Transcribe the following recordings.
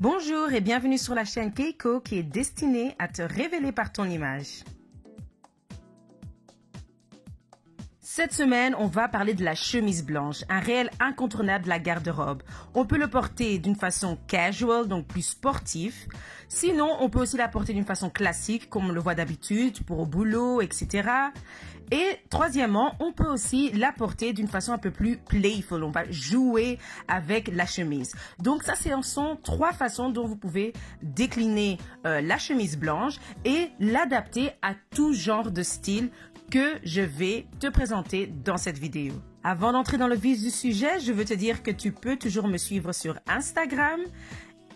Bonjour et bienvenue sur la chaîne Keiko qui est destinée à te révéler par ton image. Cette semaine, on va parler de la chemise blanche, un réel incontournable de la garde-robe. On peut le porter d'une façon casual, donc plus sportif. Sinon, on peut aussi la porter d'une façon classique, comme on le voit d'habitude, pour au boulot, etc. Et troisièmement, on peut aussi la porter d'une façon un peu plus playful. On va jouer avec la chemise. Donc ça, ce sont trois façons dont vous pouvez décliner la chemise blanche et l'adapter à tout genre de style que je vais te présenter dans cette vidéo. Avant d'entrer dans le vif du sujet, je veux te dire que tu peux toujours me suivre sur Instagram,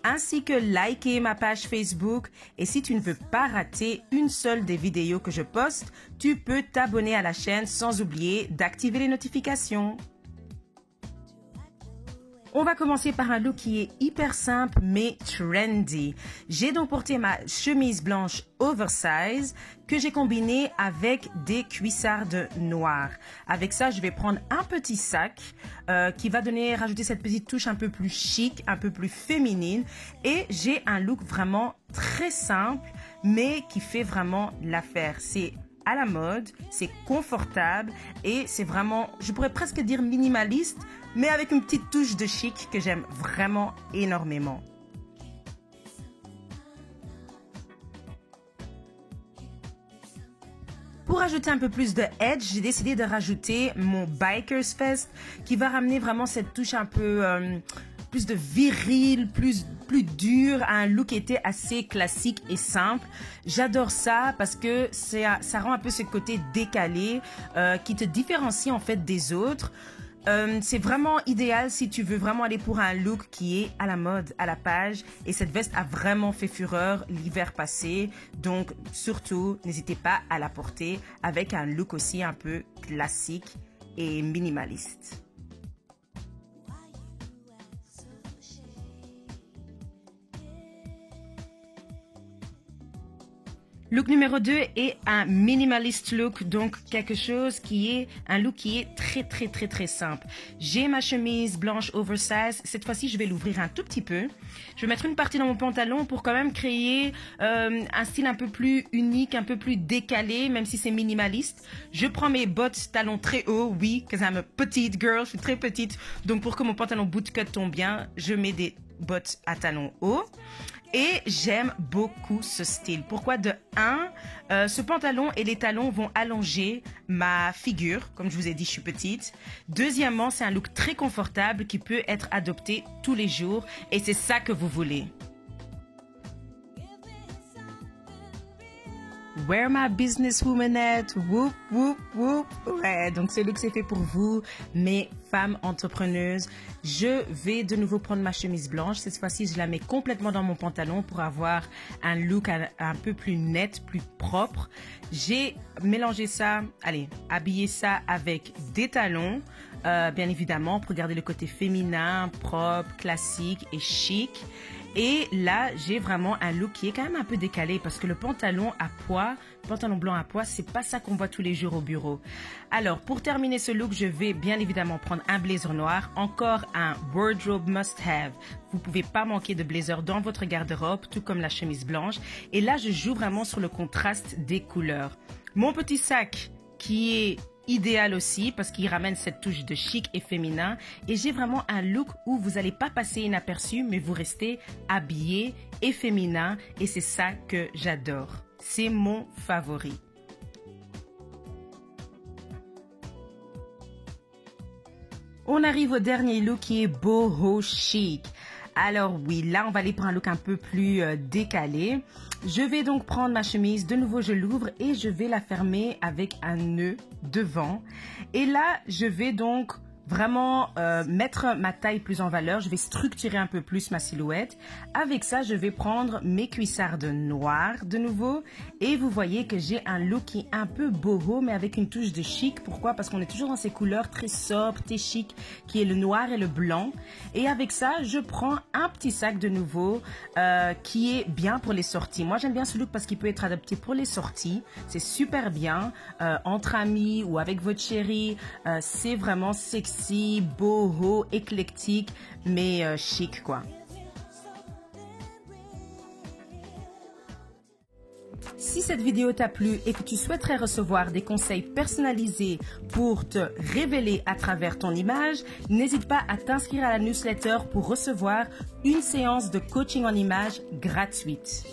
ainsi que liker ma page Facebook. Et si tu ne veux pas rater une seule des vidéos que je poste, tu peux t'abonner à la chaîne sans oublier d'activer les notifications. On va commencer par un look qui est hyper simple mais trendy. J'ai donc porté ma chemise blanche oversize que j'ai combinée avec des cuissardes noires. Avec ça, je vais prendre un petit sac qui va rajouter cette petite touche un peu plus chic, un peu plus féminine. Et j'ai un look vraiment très simple mais qui fait vraiment l'affaire. C'est à la mode, c'est confortable et c'est vraiment, je pourrais presque dire minimaliste, mais avec une petite touche de chic que j'aime vraiment énormément. Pour ajouter un peu plus de edge, j'ai décidé de rajouter mon Biker's Vest qui va ramener vraiment cette touche un peu plus de viril, plus dur, à un look qui était assez classique et simple. J'adore ça parce que ça rend un peu ce côté décalé qui te différencie en fait des autres. C'est vraiment idéal si tu veux vraiment aller pour un look qui est à la mode, à la page. Et cette veste a vraiment fait fureur l'hiver passé. Donc surtout, n'hésitez pas à la porter avec un look aussi un peu classique et minimaliste. Look numéro 2 est un minimalist look, donc quelque chose qui est un look qui est très simple. J'ai ma chemise blanche oversize. Cette fois-ci, je vais l'ouvrir un tout petit peu. Je vais mettre une partie dans mon pantalon pour quand même créer un style un peu plus unique, un peu plus décalé, même si c'est minimaliste. Je prends mes bottes talons très hauts, oui, parce que I'm a petite girl, je suis très petite. Donc pour que mon pantalon bootcut tombe bien, je mets des bottes à talons hauts. Et j'aime beaucoup ce style. Pourquoi? De 1, ce pantalon et les talons vont allonger ma figure. Comme je vous ai dit, je suis petite. Deuxièmement, c'est un look très confortable qui peut être adopté tous les jours. Et c'est ça que vous voulez. Where my businesswoman at? Whoop, whoop, whoop. Ouais, donc ce look c'est fait pour vous, mes femmes entrepreneuses. Je vais de nouveau prendre ma chemise blanche. Cette fois-ci, je la mets complètement dans mon pantalon pour avoir un look un peu plus net, plus propre. J'ai mélangé ça, habillé ça avec des talons, bien évidemment, pour garder le côté féminin, propre, classique et chic. Et là, j'ai vraiment un look qui est quand même un peu décalé parce que le pantalon blanc à pois, c'est pas ça qu'on voit tous les jours au bureau. Alors, pour terminer ce look, je vais bien évidemment prendre un blazer noir, encore un wardrobe must-have. Vous pouvez pas manquer de blazer dans votre garde-robe, tout comme la chemise blanche. Et là, je joue vraiment sur le contraste des couleurs. Mon petit sac qui est idéal aussi parce qu'il ramène cette touche de chic et féminin et j'ai vraiment un look où vous n'allez pas passer inaperçu mais vous restez habillé et féminin et c'est ça que j'adore. C'est mon favori. On arrive au dernier look qui est boho chic. Alors oui, là on va aller pour un look un peu plus décalé. Je vais donc prendre ma chemise, de nouveau je l'ouvre et je vais la fermer avec un nœud devant. Et là, je vais donc vraiment mettre ma taille plus en valeur. Je vais structurer un peu plus ma silhouette. Avec ça, je vais prendre mes cuissardes noires de nouveau. Et vous voyez que j'ai un look qui est un peu boho, mais avec une touche de chic. Pourquoi? Parce qu'on est toujours dans ces couleurs très sobres, très chic, qui est le noir et le blanc. Et avec ça, je prends un petit sac de nouveau qui est bien pour les sorties. Moi, j'aime bien ce look parce qu'il peut être adapté pour les sorties. C'est super bien. Entre amis ou avec votre chérie, c'est vraiment sexy, boho, éclectique, mais chic quoi. Si cette vidéo t'a plu et que tu souhaiterais recevoir des conseils personnalisés pour te révéler à travers ton image, n'hésite pas à t'inscrire à la newsletter pour recevoir une séance de coaching en images gratuite.